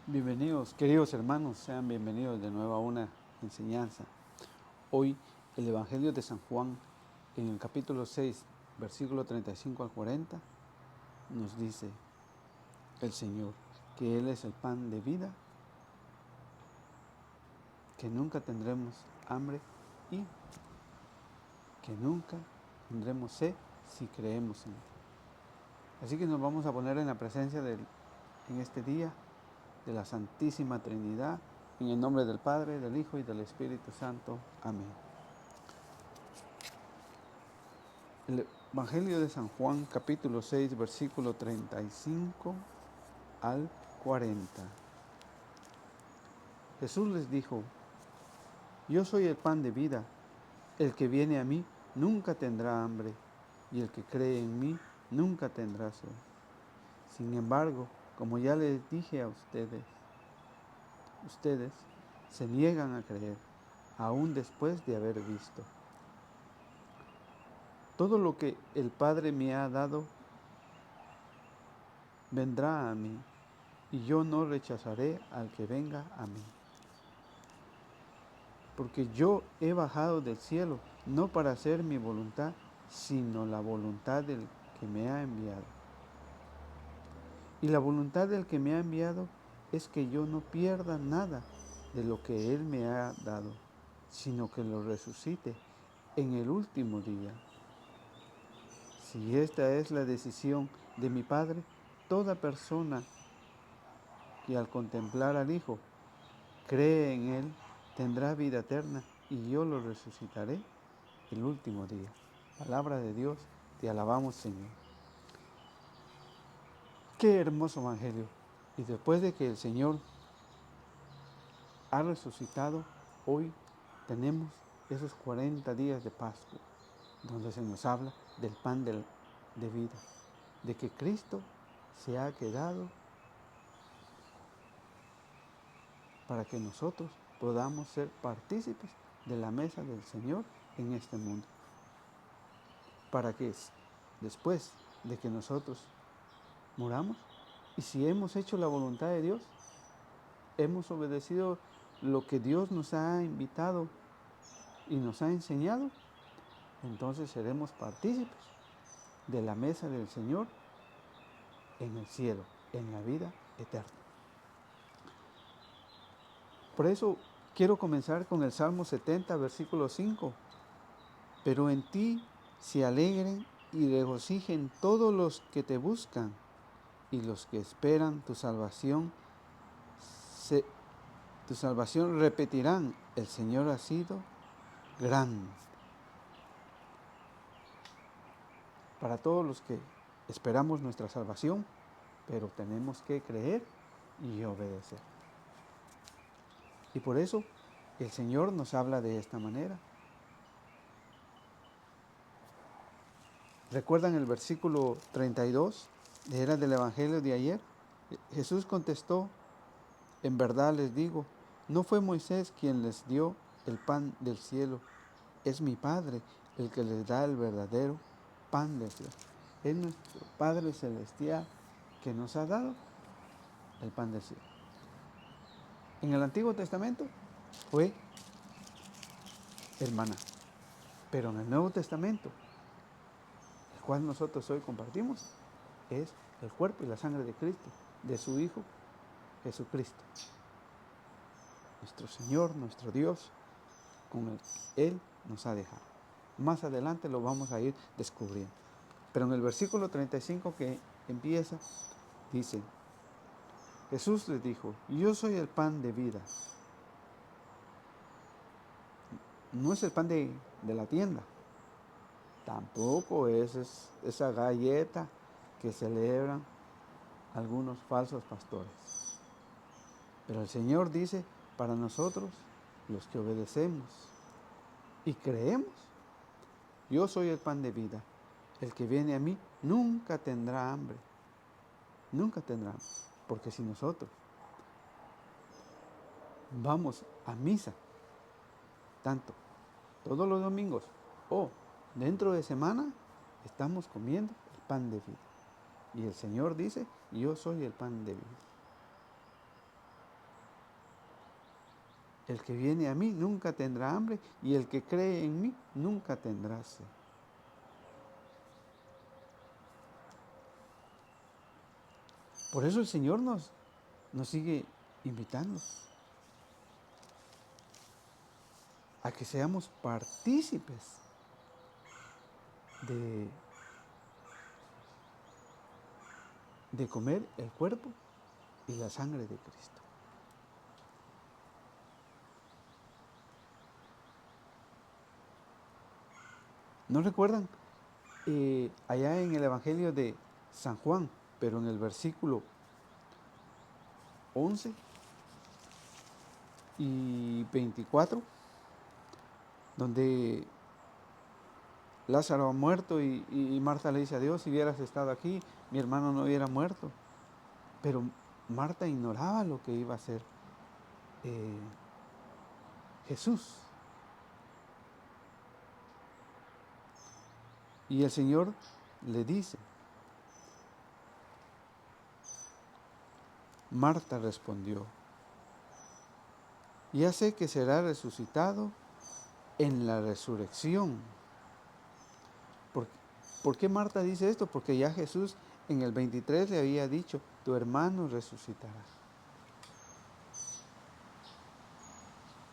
Bienvenidos, queridos hermanos, sean bienvenidos de nuevo a una enseñanza. Hoy el Evangelio de San Juan, en el capítulo 6, versículo 35 al 40, nos dice el Señor que Él es el pan de vida, que nunca tendremos hambre y que nunca tendremos sed si creemos en Él. Así que nos vamos a poner en la presencia en este día de la Santísima Trinidad, en el nombre del Padre, del Hijo y del Espíritu Santo. Amén. El Evangelio de San Juan, capítulo 6, versículo 35 al 40. Jesús les dijo: Yo soy el pan de vida. El que viene a mí nunca tendrá hambre, y el que cree en mí nunca tendrá sed. Sin embargo, como ya les dije a ustedes se niegan a creer, aún después de haber visto. Todo lo que el Padre me ha dado vendrá a mí, y yo no rechazaré al que venga a mí. Porque yo he bajado del cielo, no para hacer mi voluntad, sino la voluntad del que me ha enviado. Y la voluntad del que me ha enviado es que yo no pierda nada de lo que Él me ha dado, sino que lo resucite en el último día. Si esta es la decisión de mi Padre, toda persona que al contemplar al Hijo cree en Él tendrá vida eterna, y yo lo resucitaré el último día. Palabra de Dios, te alabamos, Señor. Qué hermoso evangelio. Y después de que el Señor ha resucitado, hoy tenemos esos 40 días de Pascua, donde se nos habla del pan de vida, de que Cristo se ha quedado para que nosotros podamos ser partícipes de la mesa del Señor en este mundo. Para que después de que nosotros muramos, y si hemos hecho la voluntad de Dios, hemos obedecido lo que Dios nos ha invitado y nos ha enseñado, entonces seremos partícipes de la mesa del Señor en el cielo, en la vida eterna. Por eso quiero comenzar con el Salmo 70, versículo 5. Pero en ti se alegren y regocijen todos los que te buscan, y los que esperan tu salvación repetirán: el Señor ha sido grande. Para todos los que esperamos nuestra salvación, pero tenemos que creer y obedecer. Y por eso el Señor nos habla de esta manera. ¿Recuerdan el versículo 32? Era del Evangelio de ayer. Jesús contestó: en verdad les digo, no fue Moisés quien les dio el pan del cielo, es mi Padre el que les da el verdadero pan del cielo. Es nuestro Padre Celestial que nos ha dado el pan del cielo. En el Antiguo Testamento fue el maná, pero en el Nuevo Testamento, el cual nosotros hoy compartimos, es el cuerpo y la sangre de Cristo, de su Hijo Jesucristo, nuestro Señor, nuestro Dios, con el que Él nos ha dejado. Más adelante lo vamos a ir descubriendo. Pero en el versículo 35 que empieza, dice: Jesús les dijo: yo soy el pan de vida. No es el pan de la tienda, tampoco es esa galleta que celebran algunos falsos pastores. Pero el Señor dice para nosotros, los que obedecemos y creemos: yo soy el pan de vida. El que viene a mí nunca tendrá hambre. Nunca tendrá hambre. Porque si nosotros vamos a misa, tanto todos los domingos o dentro de semana, estamos comiendo el pan de vida. Y el Señor dice: yo soy el pan de vida. El que viene a mí nunca tendrá hambre y el que cree en mí nunca tendrá sed. Por eso el Señor nos sigue invitando a que seamos partícipes de, de comer el cuerpo y la sangre de Cristo. ¿No recuerdan? Allá en el Evangelio de San Juan, pero en el versículo 11 y 24, donde Lázaro ha muerto y Marta le dice a Dios, si hubieras estado aquí, mi hermano no hubiera muerto. Pero Marta ignoraba lo que iba a hacer Jesús. Y el Señor le dice, Marta respondió, ya sé que será resucitado en la resurrección. ¿Por qué Marta dice esto? Porque ya Jesús en el 23 le había dicho, tu hermano resucitará.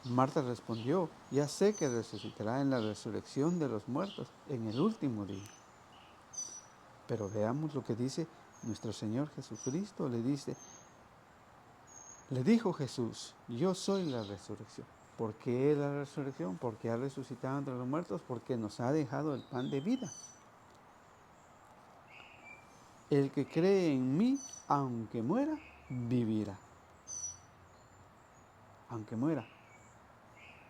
Marta respondió, ya sé que resucitará en la resurrección de los muertos, en el último día. Pero veamos lo que dice nuestro Señor Jesucristo. Le dijo Jesús, yo soy la resurrección. ¿Por qué la resurrección? Porque ha resucitado entre los muertos, porque nos ha dejado el pan de vida. El que cree en mí, aunque muera, vivirá. Aunque muera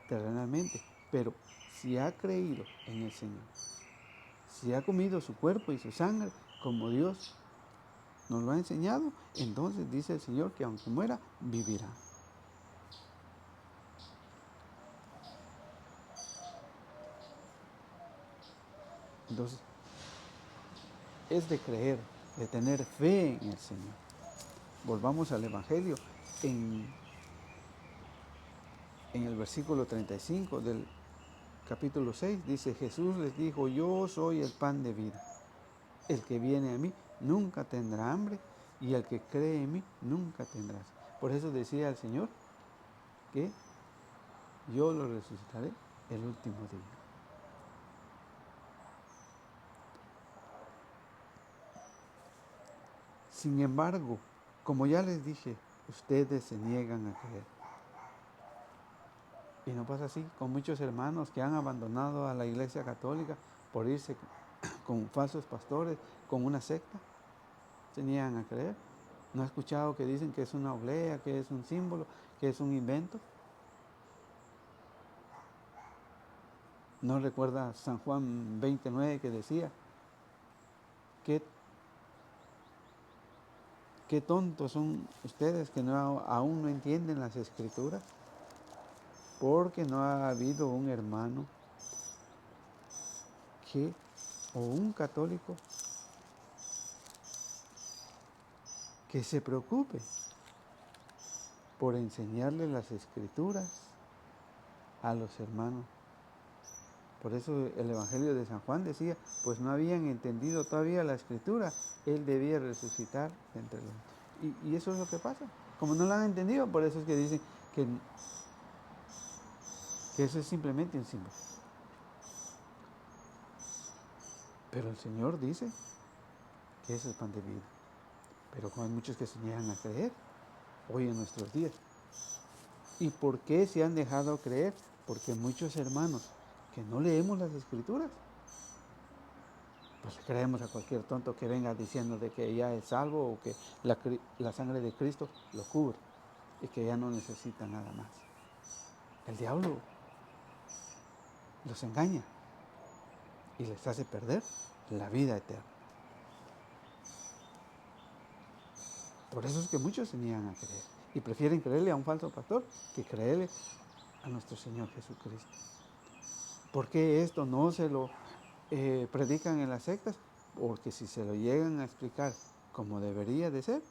terrenalmente. Pero si ha creído en el Señor, si ha comido su cuerpo y su sangre, como Dios nos lo ha enseñado, entonces dice el Señor que aunque muera, vivirá. Entonces, es de creer, de tener fe en el Señor. Volvamos al Evangelio. En el versículo 35 del capítulo 6 dice, Jesús les dijo, yo soy el pan de vida. El que viene a mí nunca tendrá hambre y el que cree en mí nunca tendrá sed. Por eso decía el Señor que yo lo resucitaré el último día. Sin embargo, como ya les dije, ustedes se niegan a creer. Y no pasa así con muchos hermanos que han abandonado a la Iglesia Católica por irse con falsos pastores, con una secta. Se niegan a creer. ¿No ha escuchado que dicen que es una oblea, que es un símbolo, que es un invento? ¿No recuerda San Juan 29 que decía, qué tontos son ustedes que aún no entienden las Escrituras? Porque no ha habido un hermano o un católico que se preocupe por enseñarle las Escrituras a los hermanos. Por eso el Evangelio de San Juan decía, pues no habían entendido todavía la Escritura, Él debía resucitar entre los... Y eso es lo que pasa. Como no lo han entendido, por eso es que dicen que eso es simplemente un símbolo. Pero el Señor dice que eso es pan de vida. Pero como hay muchos que se niegan a creer hoy en nuestros días. ¿Y por qué se han dejado creer? Porque muchos hermanos que no leemos las Escrituras, pues le creemos a cualquier tonto que venga diciendo de que ya es salvo o que la sangre de Cristo lo cubre y que ya no necesita nada más. El diablo los engaña y les hace perder la vida eterna. Por eso es que muchos se niegan a creer y prefieren creerle a un falso pastor que creerle a nuestro Señor Jesucristo. ¿Por qué esto no se lo predican en las sectas? Porque si se lo llegan a explicar como debería de ser,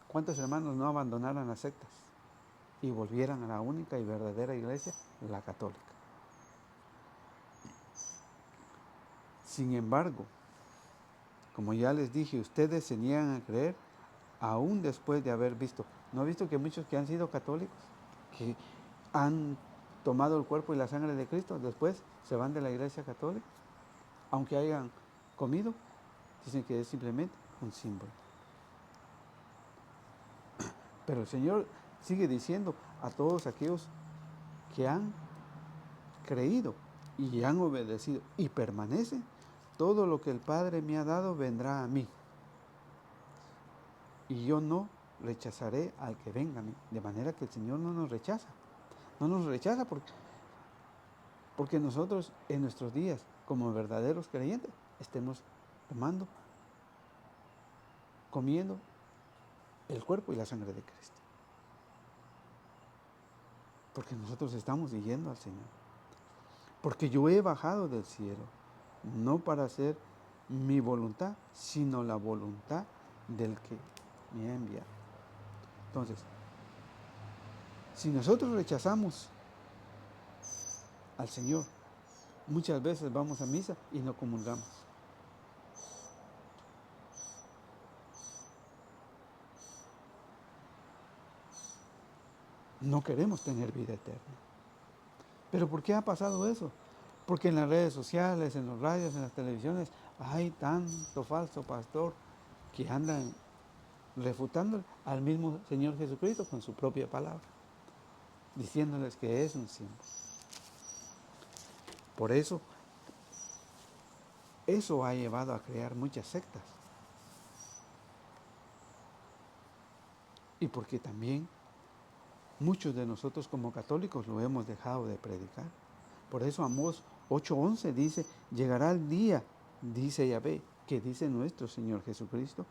¿cuántos hermanos no abandonaron las sectas y volvieran a la única y verdadera iglesia, la católica. Sin embargo, como ya les dije, ustedes se niegan a creer aún después de haber visto. ¿No ha visto que muchos que han sido católicos, que han tomado el cuerpo y la sangre de Cristo, después se van de la iglesia católica? Aunque hayan comido, dicen que es simplemente un símbolo. Pero el Señor sigue diciendo a todos aquellos que han creído y han obedecido y permanecen, todo lo que el Padre me ha dado vendrá a mí. Y yo no rechazaré al que venga a mí. De manera que el Señor no nos rechaza. No nos rechaza porque nosotros en nuestros días, como verdaderos creyentes, estemos tomando, comiendo el cuerpo y la sangre de Cristo. Porque nosotros estamos siguiendo al Señor. Porque yo he bajado del cielo, no para hacer mi voluntad, sino la voluntad del que me ha enviado. Entonces, si nosotros rechazamos al Señor, muchas veces vamos a misa y no comulgamos. No queremos tener vida eterna. ¿Pero por qué ha pasado eso? Porque en las redes sociales, en los radios, en las televisiones, hay tanto falso pastor que andan refutando al mismo Señor Jesucristo con su propia palabra, diciéndoles que es un símbolo. Por eso ha llevado a crear muchas sectas. Y porque también muchos de nosotros como católicos lo hemos dejado de predicar. Por eso Amós 8:11 dice, llegará el día, dice Yahvé, que dice nuestro Señor Jesucristo,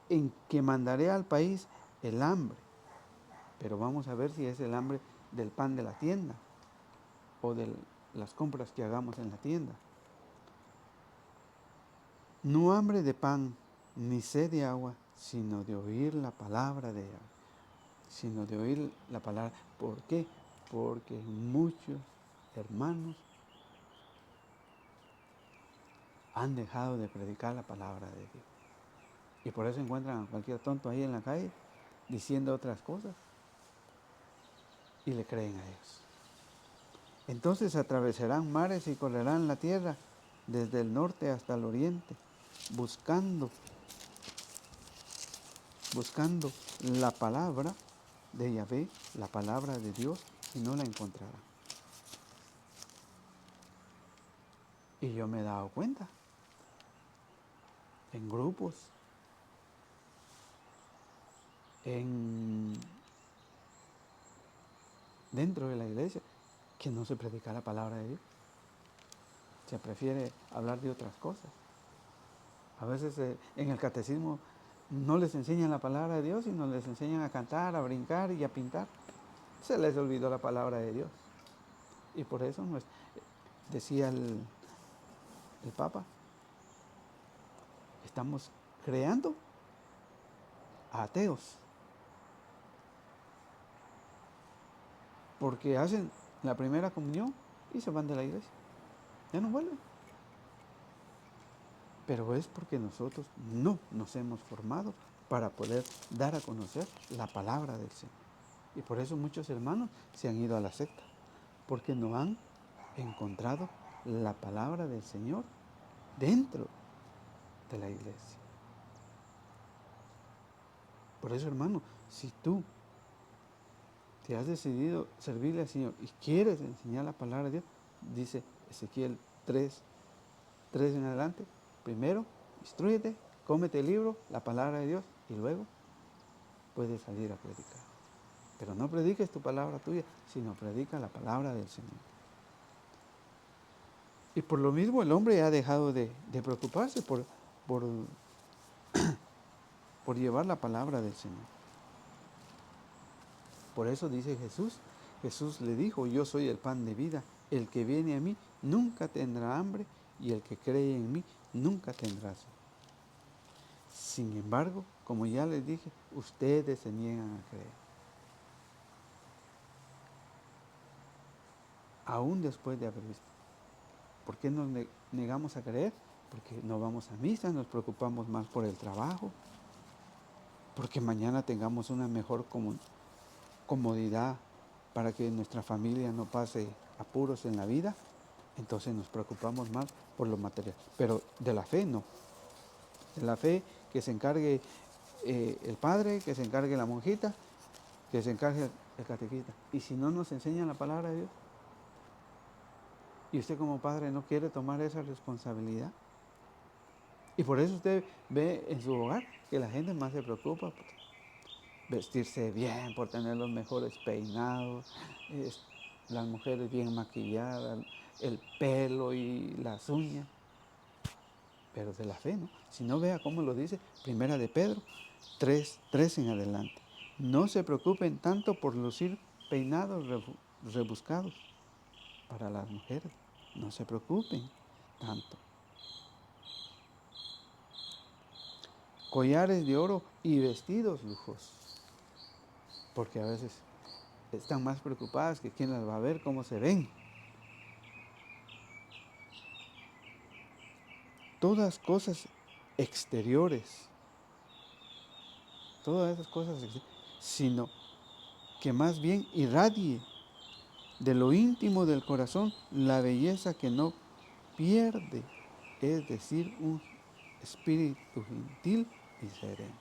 en que mandaré al país el hambre. Pero vamos a ver si es el hambre del pan de la tienda o de las compras que hagamos en la tienda. No hambre de pan, ni sed de agua, sino de oír la palabra de Yahvé. Sino de oír la palabra. ¿Por qué? Porque muchos hermanos han dejado de predicar la palabra de Dios. Y por eso encuentran a cualquier tonto ahí en la calle diciendo otras cosas y le creen a ellos. Entonces atravesarán mares y correrán la tierra desde el norte hasta el oriente, buscando la palabra de Yahvé, la palabra de Dios, y no la encontrarán. Y yo me he dado cuenta en grupos, dentro de la iglesia, que no se predica la palabra de Dios. Se prefiere hablar de otras cosas. A veces en el catecismo no les enseñan la palabra de Dios, sino les enseñan a cantar, a brincar y a pintar. Se les olvidó la palabra de Dios. Y por eso decía el Papa, estamos creando ateos. Porque hacen la primera comunión y se van de la iglesia. Ya no vuelven. Pero es porque nosotros no nos hemos formado para poder dar a conocer la palabra del Señor. Y por eso muchos hermanos se han ido a la secta, porque no han encontrado la palabra del Señor dentro de la iglesia. Por eso, hermano, si tú te has decidido servirle al Señor y quieres enseñar la palabra de Dios, dice Ezequiel 3 en adelante, primero, instrúyete, cómete el libro, la palabra de Dios, y luego puedes salir a predicar. Pero no prediques tu palabra tuya, sino predica la palabra del Señor. Y por lo mismo el hombre ha dejado de preocuparse por llevar la palabra del Señor. Por eso dice Jesús le dijo, yo soy el pan de vida, el que viene a mí nunca tendrá hambre y el que cree en mí nunca tendrá sed. Sin embargo, como ya les dije, ustedes se niegan a creer. aún después de haber visto. ¿Por qué nos negamos a creer? Porque no vamos a misa, nos preocupamos más por el trabajo, porque mañana tengamos una mejor comodidad para que nuestra familia no pase apuros en la vida. Entonces nos preocupamos más por lo material. Pero de la fe no. De la fe que se encargue el padre, que se encargue la monjita, que se encargue el catequista. Y si no nos enseñan la palabra de Dios, y usted como padre no quiere tomar esa responsabilidad, y por eso usted ve en su hogar que la gente más se preocupa por vestirse bien, por tener los mejores peinados, las mujeres bien maquilladas, el pelo y las uñas. Pero de la fe, ¿no? Si no, vea cómo lo dice Primera de Pedro 3 en adelante. No se preocupen tanto por lucir peinados rebuscados para las mujeres. No se preocupen tanto. Collares de oro y vestidos lujosos. Porque a veces están más preocupadas que quién las va a ver, cómo se ven. Todas cosas exteriores. Todas esas cosas exteriores. Sino que más bien irradie de lo íntimo del corazón la belleza que no pierde, es decir, un espíritu gentil y sereno.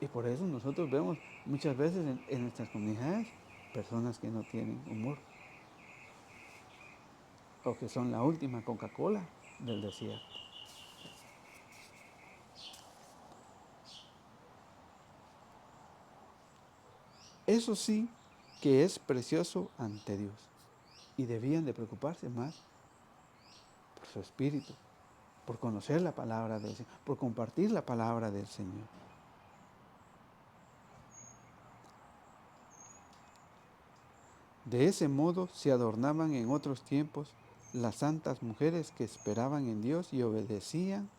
Y por eso nosotros vemos muchas veces en nuestras comunidades personas que no tienen humor o que son la última Coca-Cola del desierto. Eso sí que es precioso ante Dios y debían de preocuparse más por su espíritu, por conocer la palabra del Señor, por compartir la palabra del Señor. De ese modo se adornaban en otros tiempos las santas mujeres que esperaban en Dios y obedecían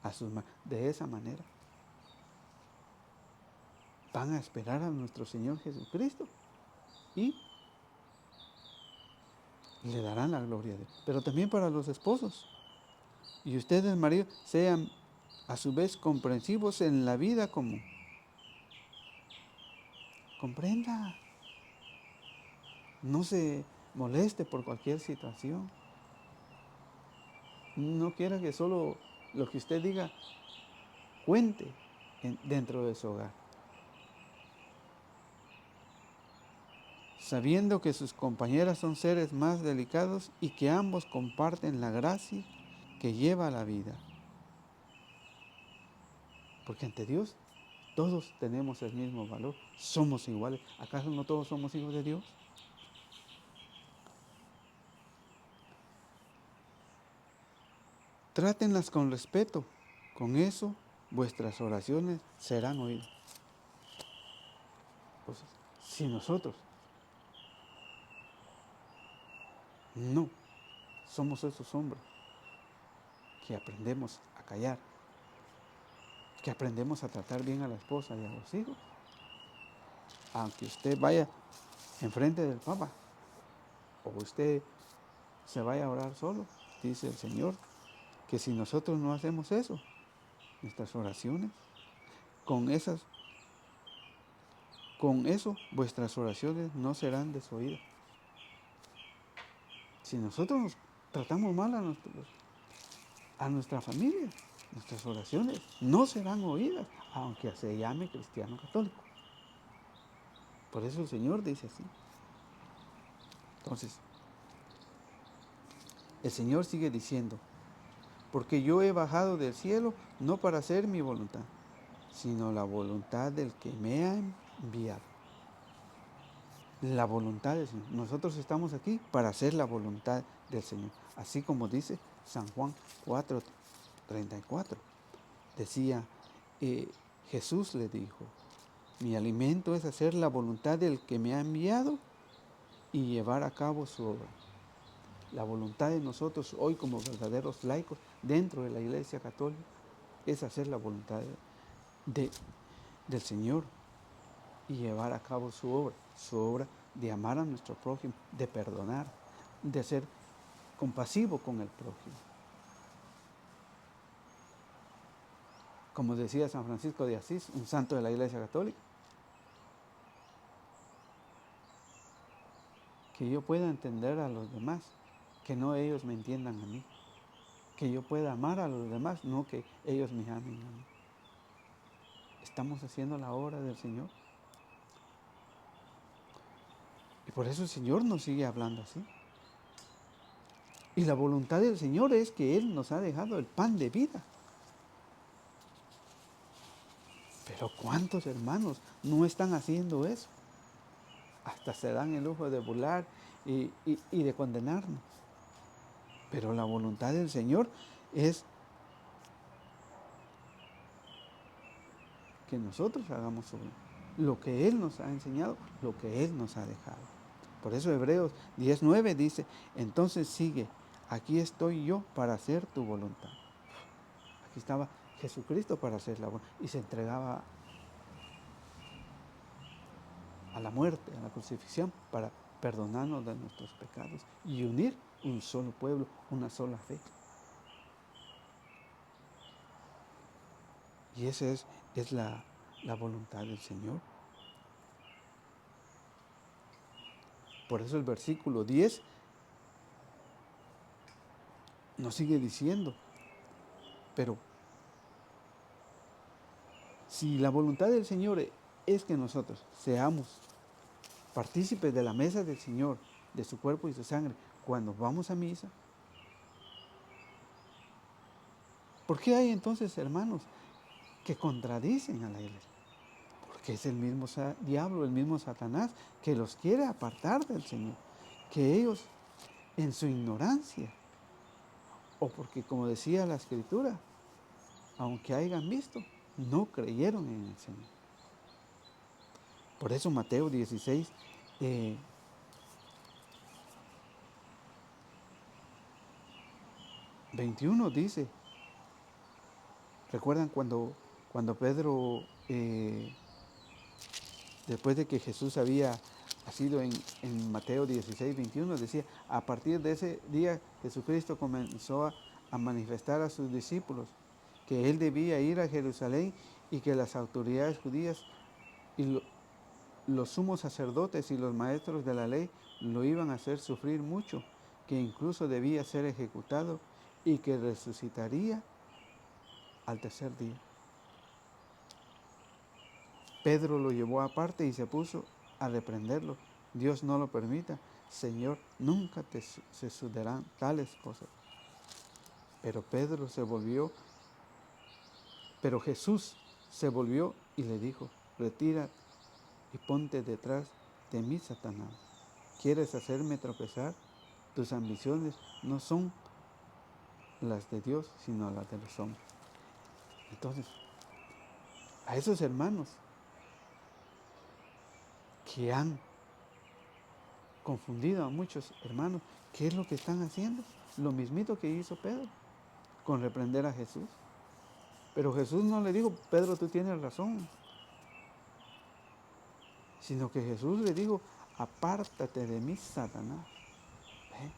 a sus madres. De esa manera van a esperar a nuestro Señor Jesucristo y le darán la gloria a Dios. Pero también para los esposos. Y ustedes, maridos, sean a su vez comprensivos en la vida común. Comprenda. No se moleste por cualquier situación. No quiera que solo lo que usted diga cuente dentro de su hogar. Sabiendo que sus compañeras son seres más delicados y que ambos comparten la gracia que lleva a la vida. Porque ante Dios todos tenemos el mismo valor, somos iguales. ¿Acaso no todos somos hijos de Dios? Trátenlas con respeto, con eso vuestras oraciones serán oídas. Pues, si nosotros no somos esos hombres que aprendemos a callar, que aprendemos a tratar bien a la esposa y a los hijos, aunque usted vaya enfrente del Papa o usted se vaya a orar solo, dice el Señor, que si nosotros no hacemos eso, nuestras oraciones, con eso vuestras oraciones no serán desoídas. Si nosotros nos tratamos mal a nuestra familia, nuestras oraciones no serán oídas, aunque se llame cristiano católico. Por eso el Señor dice así. Entonces, el Señor sigue diciendo, porque yo he bajado del cielo no para hacer mi voluntad, sino la voluntad del que me ha enviado. La voluntad del Señor. Nosotros estamos aquí para hacer la voluntad del Señor. Así como dice San Juan 4:34. Decía, Jesús le dijo, mi alimento es hacer la voluntad del que me ha enviado y llevar a cabo su obra. La voluntad de nosotros hoy como verdaderos laicos dentro de la Iglesia Católica es hacer la voluntad del Señor y llevar a cabo su obra de amar a nuestro prójimo, de perdonar, de ser compasivo con el prójimo. Como decía San Francisco de Asís, un santo de la Iglesia Católica, que yo pueda entender a los demás, que no ellos me entiendan a mí, que yo pueda amar a los demás, no que ellos me amen a mí. ¿Estamos haciendo la obra del Señor? Y por eso el Señor nos sigue hablando así. Y la voluntad del Señor es que Él nos ha dejado el pan de vida. Pero ¿cuántos hermanos no están haciendo eso? Hasta se dan el lujo de burlar y de condenarnos. Pero la voluntad del Señor es que nosotros hagamos lo que Él nos ha enseñado, lo que Él nos ha dejado. Por eso Hebreos 10:9 dice, entonces sigue, aquí estoy yo para hacer tu voluntad. Aquí estaba Jesucristo para hacer la voluntad y se entregaba a la muerte, a la crucifixión, para perdonarnos de nuestros pecados y unir un solo pueblo, una sola fe. Y esa es la voluntad del Señor. Por eso el versículo 10 nos sigue diciendo, pero si la voluntad del Señor es que nosotros seamos partícipes de la mesa del Señor, de su cuerpo y su sangre, cuando vamos a misa, ¿por qué hay entonces hermanos que contradicen a la iglesia? Porque es el mismo diablo, el mismo Satanás, que los quiere apartar del Señor, que ellos en su ignorancia, o porque como decía la Escritura, aunque hayan visto, no creyeron en el Señor. Por eso Mateo 16, 21 dice, ¿recuerdan cuando Pedro, después de que Jesús había nacido en Mateo 16, 21, decía, a partir de ese día Jesucristo comenzó a manifestar a sus discípulos que Él debía ir a Jerusalén y que las autoridades judías y los sumos sacerdotes y los maestros de la ley lo iban a hacer sufrir mucho, que incluso debía ser ejecutado y que resucitaría al tercer día. Pedro lo llevó aparte y se puso a reprenderlo. Dios no lo permita, Señor, nunca se sucederán tales cosas. Pero Jesús se volvió y le dijo, retírate y ponte detrás de mí, Satanás. ¿Quieres hacerme tropezar? Tus ambiciones no son las de Dios, sino las de los hombres. Entonces, a esos hermanos que han confundido a muchos hermanos, ¿qué es lo que están haciendo? Lo mismito que hizo Pedro con reprender a Jesús. Pero Jesús no le dijo, Pedro, tú tienes razón, sino que Jesús le dijo, apártate de mí, Satanás. ¿Eh?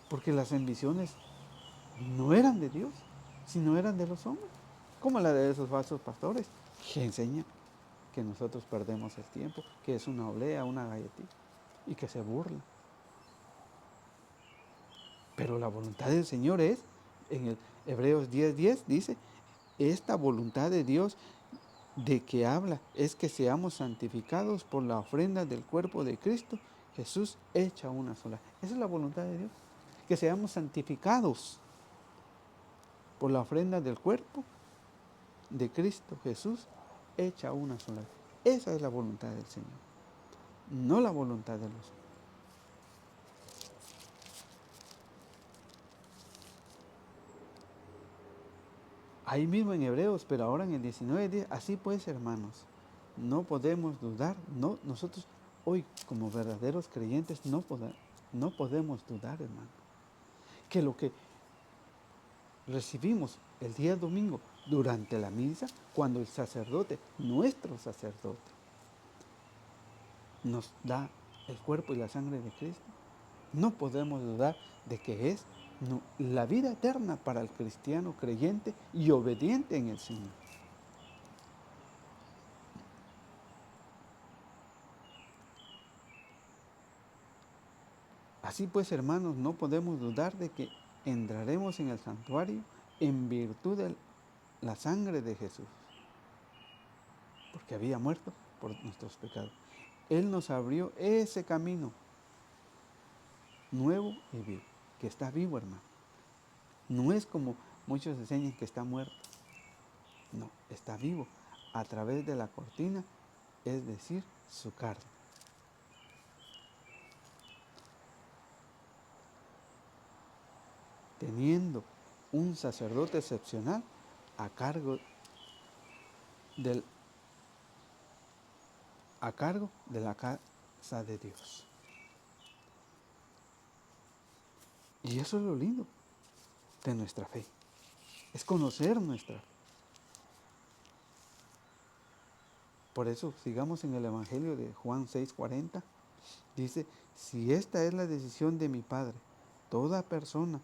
Porque las ambiciones no eran de Dios, sino eran de los hombres, como la de esos falsos pastores que enseñan que nosotros perdemos el tiempo, que es una oblea, una galletita, y que se burlan. Pero la voluntad del Señor es, en el Hebreos 10:10 dice, esta voluntad de Dios de que habla es que seamos santificados por la ofrenda del cuerpo de Cristo, Jesús hecha una sola. Esa es la voluntad de Dios, que seamos santificados por la ofrenda del cuerpo de Cristo, Jesús hecha una sola. Esa es la voluntad del Señor, no la voluntad de los hombres. Ahí mismo en Hebreos, pero ahora en el 19 dice, así pues, hermanos, no podemos dudar, nosotros hoy como verdaderos creyentes no podemos dudar, hermano, que lo que recibimos el día domingo durante la misa, cuando el sacerdote, nuestro sacerdote, nos da el cuerpo y la sangre de Cristo, no podemos dudar de que es la vida eterna para el cristiano creyente y obediente en el Señor. Así pues, hermanos, no podemos dudar de que entraremos en el santuario en virtud de la sangre de Jesús, porque había muerto por nuestros pecados. Él nos abrió ese camino nuevo y vivo, que está vivo, hermano. No es como muchos enseñan que está muerto. No, está vivo a través de la cortina, es decir, su carne. Teniendo un sacerdote excepcional a cargo de la casa de Dios. Y eso es lo lindo de nuestra fe, es conocer nuestra fe. Por eso sigamos en el Evangelio de Juan 6:40, dice, si esta es la decisión de mi Padre, toda persona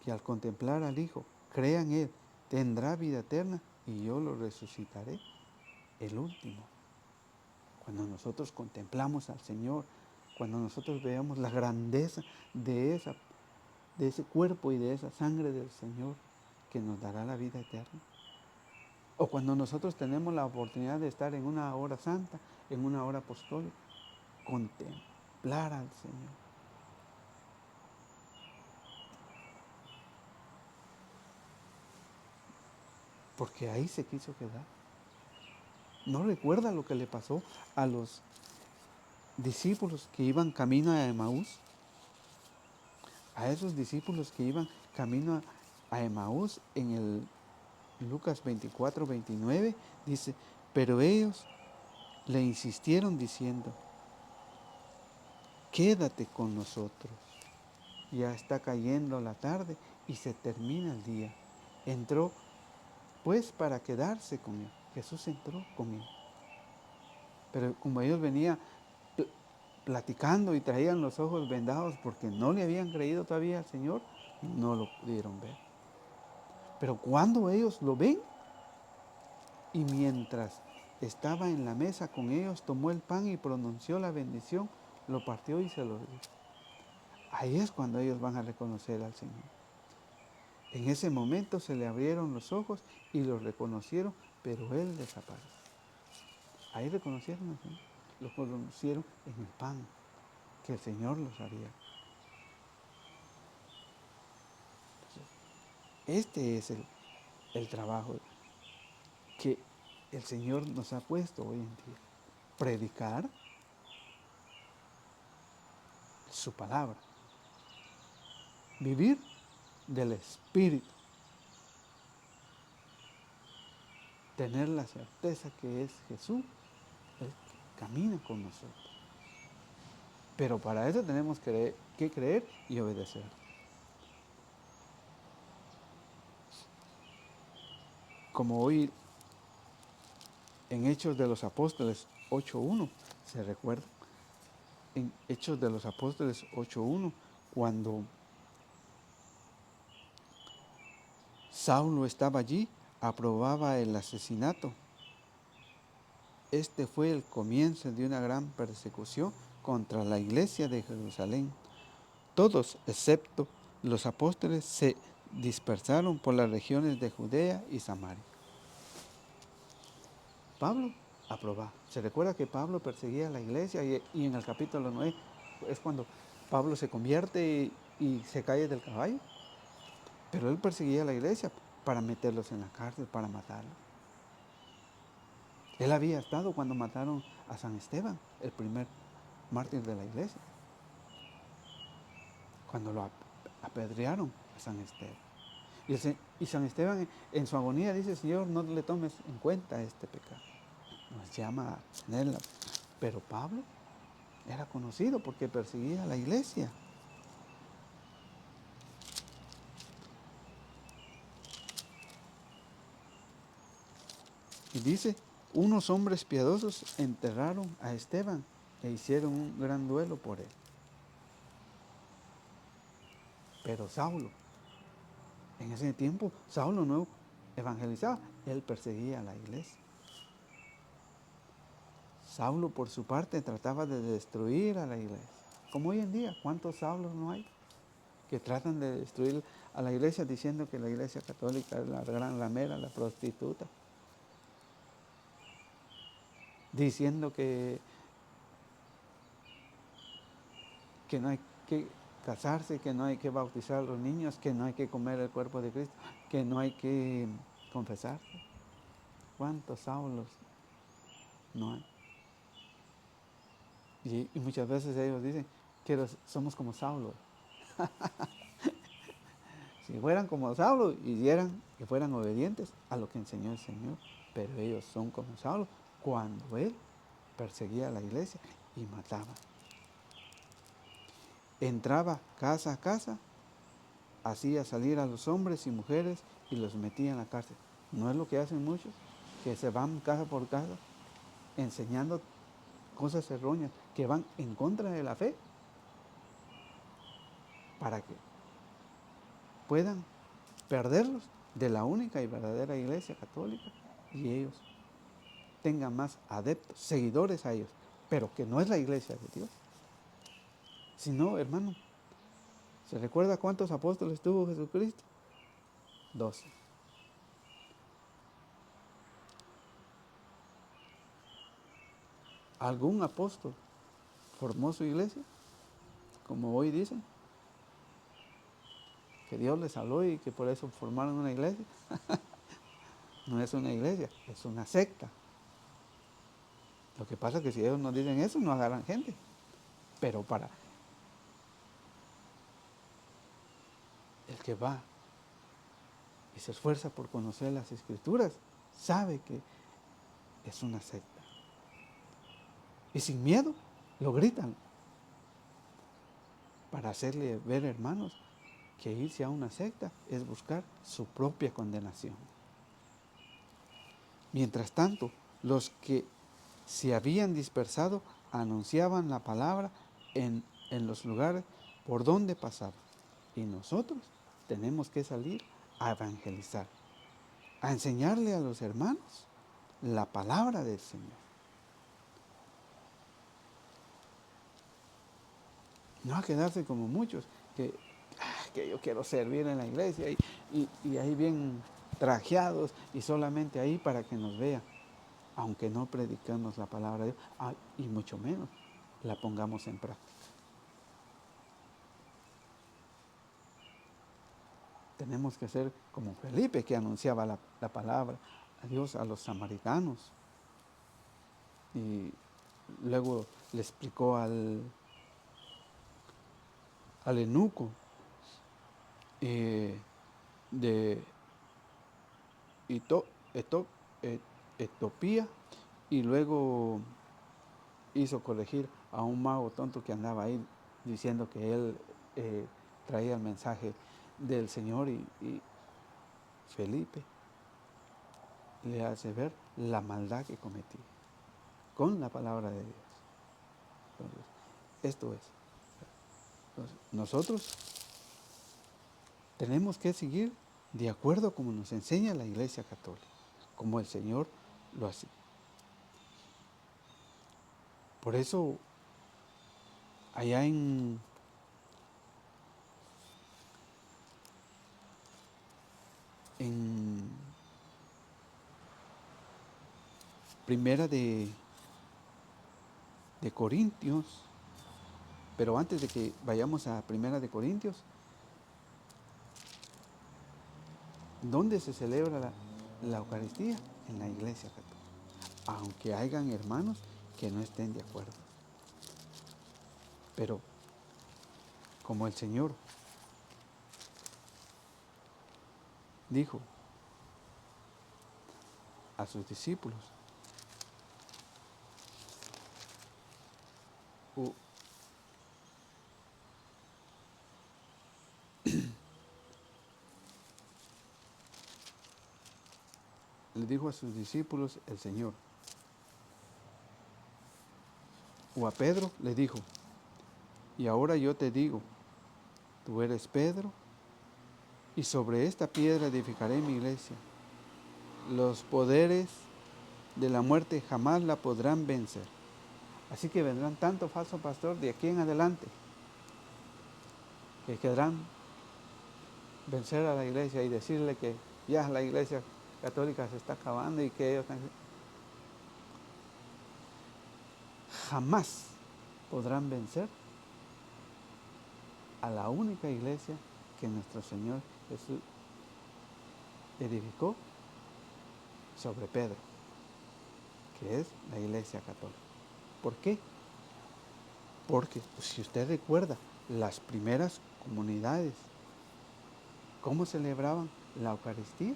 que al contemplar al Hijo crea en Él tendrá vida eterna y yo lo resucitaré el último. Cuando nosotros contemplamos al Señor, cuando nosotros veamos la grandeza de ese cuerpo y de esa sangre del Señor que nos dará la vida eterna. O cuando nosotros tenemos la oportunidad de estar en una hora santa, en una hora apostólica, contemplar al Señor. Porque ahí se quiso quedar. ¿No recuerda lo que le pasó a los discípulos que iban camino a Emaús? A esos discípulos que iban camino a Emaús en el Lucas 24:29 dice, pero ellos le insistieron diciendo, quédate con nosotros. Ya está cayendo la tarde y se termina el día. Entró pues para quedarse con él. Jesús entró con él. Pero como ellos venían platicando y traían los ojos vendados porque no le habían creído todavía al Señor, no lo pudieron ver. Pero cuando ellos lo ven, y mientras estaba en la mesa con ellos, tomó el pan y pronunció la bendición, lo partió y se lo dio. Ahí es cuando ellos van a reconocer al Señor. En ese momento se le abrieron los ojos y lo reconocieron, pero Él desapareció. Ahí reconocieron al Señor. Lo conocieron en el pan que el Señor los había. Este es el trabajo que el Señor nos ha puesto hoy en día. Predicar su palabra. Vivir del Espíritu. Tener la certeza que es Jesús el que camina con nosotros. Pero para eso tenemos que creer y obedecer. Como hoy en Hechos de los Apóstoles 8:1 se recuerda. En Hechos de los Apóstoles 8:1, cuando Saulo estaba allí, aprobaba el asesinato. Este fue el comienzo de una gran persecución contra la iglesia de Jerusalén. Todos, excepto los apóstoles, se dispersaron por las regiones de Judea y Samaria. Pablo aprobaba. Se recuerda que Pablo perseguía a la iglesia y en el capítulo 9 es cuando Pablo se convierte y se cae del caballo. Pero él perseguía a la iglesia para meterlos en la cárcel, para matarlos. Él había estado cuando mataron a San Esteban, el primer mártir de la iglesia. Cuando lo apedrearon a San Esteban. Y San Esteban en su agonía dice, Señor, no le tomes en cuenta este pecado. Nos llama a tenerla. Pero Pablo era conocido porque perseguía a la iglesia. Y dice, unos hombres piadosos enterraron a Esteban e hicieron un gran duelo por él. Pero Saulo, en ese tiempo, Saulo no evangelizaba, él perseguía a la iglesia. Saulo, por su parte, trataba de destruir a la iglesia. Como hoy en día, ¿cuántos Saulos no hay que tratan de destruir a la iglesia diciendo que la iglesia católica es la gran ramera, la prostituta? Diciendo que no hay que casarse, que no hay que bautizar a los niños, que no hay que comer el cuerpo de Cristo, que no hay que confesarse. ¿Cuántos Saulos no hay? Y muchas veces ellos dicen que somos como Saulo. Si fueran como Saulo, hicieran que fueran obedientes a lo que enseñó el Señor. Pero ellos son como Saulo cuando él perseguía a la iglesia y mataba. Entraba casa a casa, hacía salir a los hombres y mujeres y los metía en la cárcel. ¿No es lo que hacen muchos? Que se van casa por casa enseñando cosas erróneas que van en contra de la fe para que puedan perderlos de la única y verdadera iglesia católica y ellos tengan más adeptos, seguidores a ellos, pero que no es la iglesia de Dios. Si no, hermano, ¿se recuerda cuántos apóstoles tuvo Jesucristo? 12. ¿Algún apóstol formó su iglesia? Como hoy dicen, que Dios les habló y que por eso formaron una iglesia. No es una iglesia, es una secta. Lo que pasa es que si ellos no dicen eso, no agarran gente. Pero para el que va y se esfuerza por conocer las escrituras, sabe que es una secta. Y sin miedo lo gritan para hacerle ver, hermanos, que irse a una secta es buscar su propia condenación. Mientras tanto, los que se habían dispersado anunciaban la palabra en los lugares por donde pasaban. Y nosotros tenemos que salir a evangelizar, a enseñarle a los hermanos la palabra del Señor. No a quedarse como muchos, que yo quiero servir en la iglesia y ahí bien trajeados y solamente ahí para que nos vean, aunque no predicamos la palabra de Dios, y mucho menos la pongamos en práctica. Tenemos que ser como Felipe, que anunciaba la palabra a Dios a los samaritanos. Y luego le explicó al eunuco de Etiopía, y luego hizo corregir a un mago tonto que andaba ahí diciendo que él traía el mensaje del Señor, y Felipe le hace ver la maldad que cometía con la palabra de Dios. Entonces, esto es. Entonces, nosotros tenemos que seguir de acuerdo como nos enseña la Iglesia Católica, como el Señor lo hace. Por eso, allá en Primera de Corintios, pero antes de que vayamos a Primera de Corintios, ¿dónde se celebra la Eucaristía? En la Iglesia Católica. Aunque hayan hermanos que no estén de acuerdo. Pero como el Señor dijo a sus discípulos, le dijo a sus discípulos el Señor. O a Pedro le dijo, y ahora yo te digo, tú eres Pedro, y sobre esta piedra edificaré mi iglesia. Los poderes de la muerte jamás la podrán vencer. Así que vendrán tanto falso pastor de aquí en adelante que querrán vencer a la iglesia y decirle que ya la iglesia católica se está acabando y que ellos jamás podrán vencer a la única iglesia que nuestro Señor Jesús edificó sobre Pedro, que es la iglesia católica. ¿Por qué? Porque si usted recuerda, las primeras comunidades, ¿cómo celebraban la Eucaristía?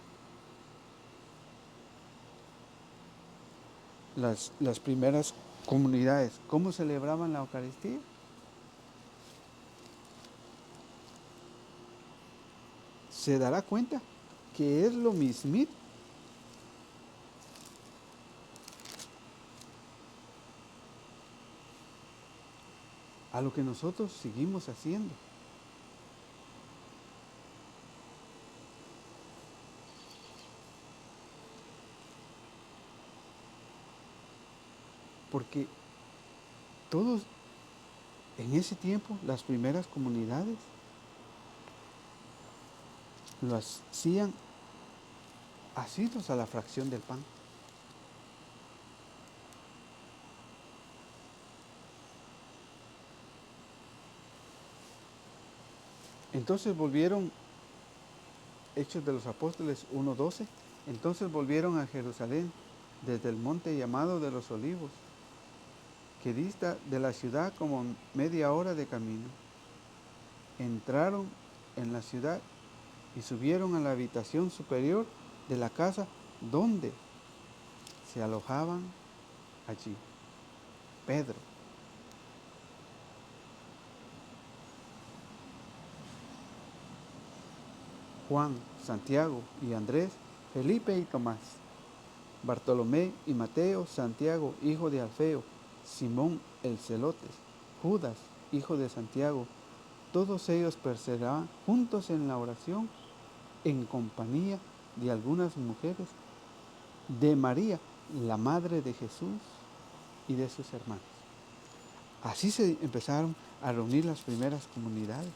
Las primeras comunidades, ¿cómo celebraban la Eucaristía? Se dará cuenta que es lo mismito a lo que nosotros seguimos haciendo. Porque todos en ese tiempo, las primeras comunidades lo hacían asidos a la fracción del pan. Entonces volvieron, Hechos de los Apóstoles 1:12, entonces volvieron a Jerusalén desde el monte llamado de los Olivos, que dista de la ciudad como media hora de camino. Entraron en la ciudad y subieron a la habitación superior de la casa donde se alojaban allí Pedro, Juan, Santiago y Andrés, Felipe y Tomás, Bartolomé y Mateo, Santiago, hijo de Alfeo, Simón el Celotes, Judas, hijo de Santiago. Todos ellos perseveraban juntos en la oración, en compañía de algunas mujeres, de María, la madre de Jesús, y de sus hermanos. Así se empezaron a reunir las primeras comunidades.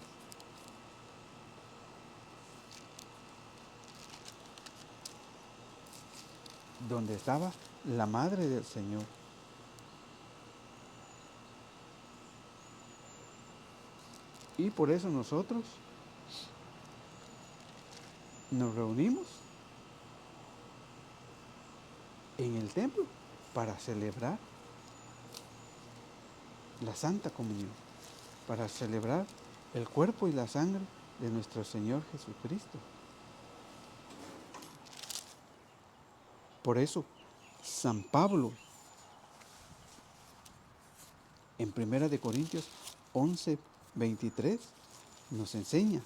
Donde estaba la madre del Señor. Y por eso nosotros nos reunimos en el templo para celebrar la Santa Comunión, para celebrar el cuerpo y la sangre de nuestro Señor Jesucristo. Por eso, San Pablo, en 1 Corintios 11:23, nos enseña: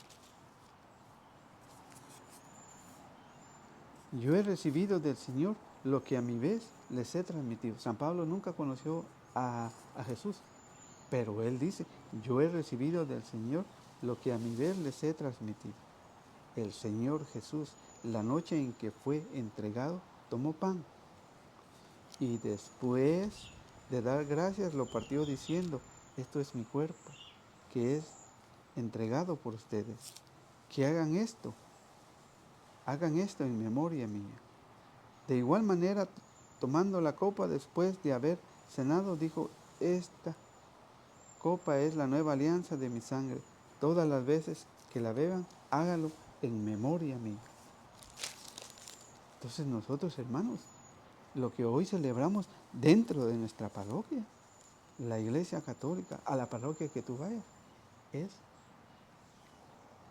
yo he recibido del Señor lo que a mi vez les he transmitido. San Pablo nunca conoció a Jesús, pero él dice: yo he recibido del Señor lo que a mi vez les he transmitido. El Señor Jesús, la noche en que fue entregado, tomó pan y después de dar gracias lo partió diciendo: esto es mi cuerpo, que es entregado por ustedes. Que hagan esto en memoria mía. De igual manera, tomando la copa después de haber cenado, dijo: esta copa es la nueva alianza de mi sangre. Todas las veces que la beban, hágalo en memoria mía. Entonces nosotros, hermanos, lo que hoy celebramos dentro de nuestra parroquia, la Iglesia Católica, a la parroquia que tú vayas, es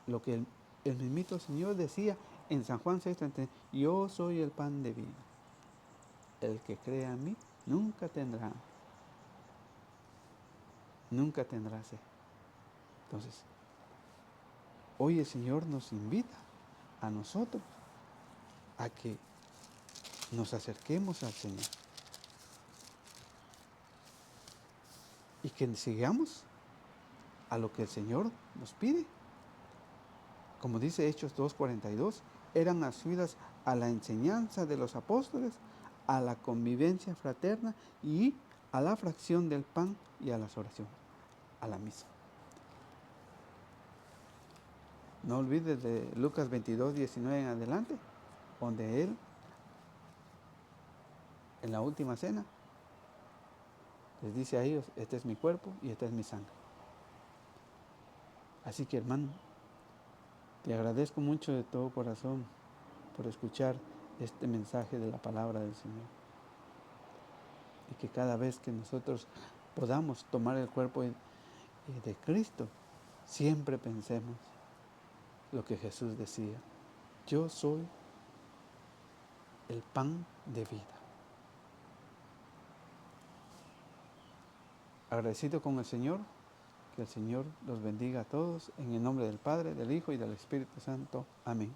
lo que el mismito Señor decía en San Juan 6:33: yo soy el pan de vida. El que crea en mí nunca tendrá sed. Entonces, hoy el Señor nos invita a nosotros a que nos acerquemos al Señor y que sigamos a lo que el Señor nos pide. Como dice Hechos 2:42, eran asiduas a la enseñanza de los apóstoles, a la convivencia fraterna y a la fracción del pan y a las oraciones, a la misa. No olvides de Lucas 22:19 en adelante, donde Él, en la última cena, les dice a ellos, este es mi cuerpo y esta es mi sangre. Así que, hermano, te agradezco mucho de todo corazón por escuchar este mensaje de la palabra del Señor. Y que cada vez que nosotros podamos tomar el cuerpo de Cristo, siempre pensemos lo que Jesús decía: yo soy el pan de vida. Agradecido con el Señor, que el Señor los bendiga a todos, en el nombre del Padre, del Hijo y del Espíritu Santo. Amén.